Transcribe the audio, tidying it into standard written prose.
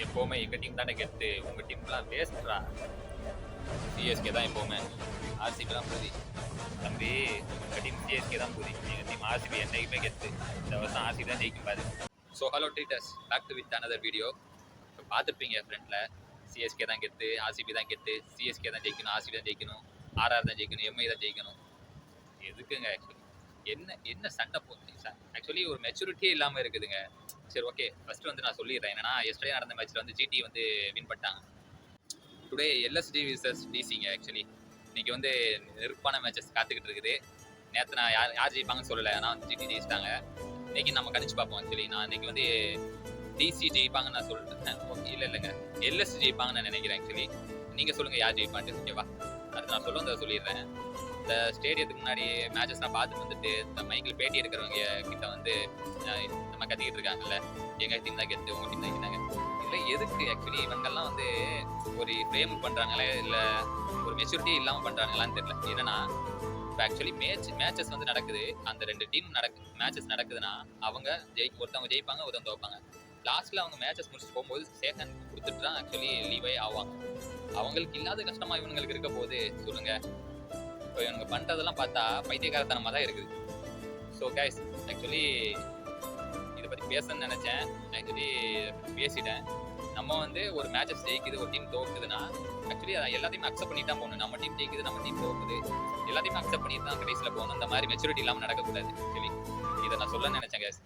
எப்போவுமே எங்கள் டீம் தானே கெத்து, உங்கள் டீம்லாம் வேஸ்ட்ரா. சிஎஸ்கே தான் எப்போவுமே, ஆர்சிபிலாம் பூதி. தம்பி உங்கள் டீம் சிஎஸ்கே தான் பூதி, எங்கள் டீம் ஆர்சிபி என்னைக்குமே கெத்து. இந்த வருஷம் ஆர்சிபி தான் ஜெயிக்கும் பாரு. So hello treaters, back to with another video. இப்போ பார்த்துருப்பீங்க ஃப்ரெண்டில், சிஎஸ்கே தான் கெத்து, ஆர்சிபி தான் கெத்து, சிஎஸ்கே தான் ஜெயிக்கணும், ஆர்சிபி தான் ஜெயிக்கணும், ஆர்ஆர் தான் ஜெயிக்கணும், எம்ஐ தான் ஜெயிக்கணும். எதுக்குங்க ஆக்சுவலி என்ன சண்டை போகுது சார்? ஆக்சுவலி ஒரு மெச்சூரிட்டியே இல்லாமல் இருக்குதுங்க. சரி ஓகே, ஃபர்ஸ்ட் வந்து நான் சொல்லிடுறேன். என்னன்னா எஸ்டர்டே நடந்த மேட்ச்ல வந்து ஜிடி வந்து வின் பண்ணிட்டாங்க. டுடே எல்எஸ்டி விசஸ் டிசிங்க. ஆக்சுவலி இன்னைக்கு வந்து நெருப்பான மேட்சஸ் காத்துக்கிட்டு இருக்குது. நேற்று நான் யார் ஜெயிப்பாங்கன்னு சொல்லலை, ஆனால் வந்து ஜிடி ஜெயிச்சிட்டாங்க. இன்னைக்கு நம்ம கணிச்சு பார்ப்போம். ஆக்சுவலி நான் இன்னைக்கு வந்து டிசி ஜெயிப்பாங்கன்னு நான் சொல்லிட்டேன். ஓகே, இல்லைங்க, எல்எஸ் ஜெயிப்பாங்கன்னு நான் நினைக்கிறேன். ஆக்சுவலி நீங்கள் சொல்லுங்கள் யார் ஜெயிப்பான்ட்டு. ஓகேவா, அடுத்து நான் சொல்ல சொல்லிடுறேன். இந்த ஸ்டேடியத்துக்கு முன்னாடி மேட்சஸ் நான் பார்த்துட்டு வந்துட்டு இந்த மைக்கில் பேட்டி எடுக்கிறவங்க கிட்ட வந்து நம்ம கத்திக்கிட்டு இருக்காங்கல்ல, எங்கள் டீம் தான் கெத்து, உங்கள் டீம் தான் கெத்தாங்க. இல்லை எதுக்கு ஆக்சுவலி இவங்கெல்லாம் வந்து ஒரு ஃப்ரேம் பண்ணுறாங்களே, இல்லை ஒரு மெச்சூரிட்டி இல்லாமல் பண்ணுறாங்களான்னு தெரியல. என்னன்னா இப்போ ஆக்சுவலி மேட்சஸ் வந்து நடக்குது, அந்த ரெண்டு டீம் மேட்சஸ் நடக்குதுன்னா அவங்க ஒருத்தவங்க ஜெயிப்பாங்க, ஒருத்தவங்க தோப்பாங்க. லாஸ்ட்டில் அவங்க மேட்சஸ் முடிச்சுட்டு போகும்போது சேகன் கொடுத்துட்டு தான் ஆக்சுவலி லீவே ஆவாங்க. அவங்களுக்கு இல்லாத கஷ்டமா இவங்களுக்கு இருக்க போது சொல்லுங்க. இப்போ இவங்க பண்ணுறதெல்லாம் பார்த்தா பைத்தியக்காரத்தனமாக தான் இருக்குது. ஸோ கைஸ், ஆக்சுவலி இதை பற்றி பேசணும்னு நினச்சேன், ஆக்சுவலி பேசிட்டேன். நம்ம வந்து ஒரு மேட்சஸ் ஜெயிக்குது, ஒரு டீம் தோக்குதுன்னா ஆக்சுவலி அதை எல்லாத்தையுமே அக்செப்ட் பண்ணிட்டு தான் போகணும். நம்ம டீம் ஜெயிக்குது, நம்ம டீம் தோக்குது, எல்லாத்தையுமே அக்செப்ட் பண்ணிட்டு தான் கடைசியில் போகணும். இந்த மாதிரி மெச்சூரிட்டி இல்லாமல் நடக்கக்கூடாது. ஆக்சுவலி இதை நான் சொல்ல நினச்சேன் கைஸ்.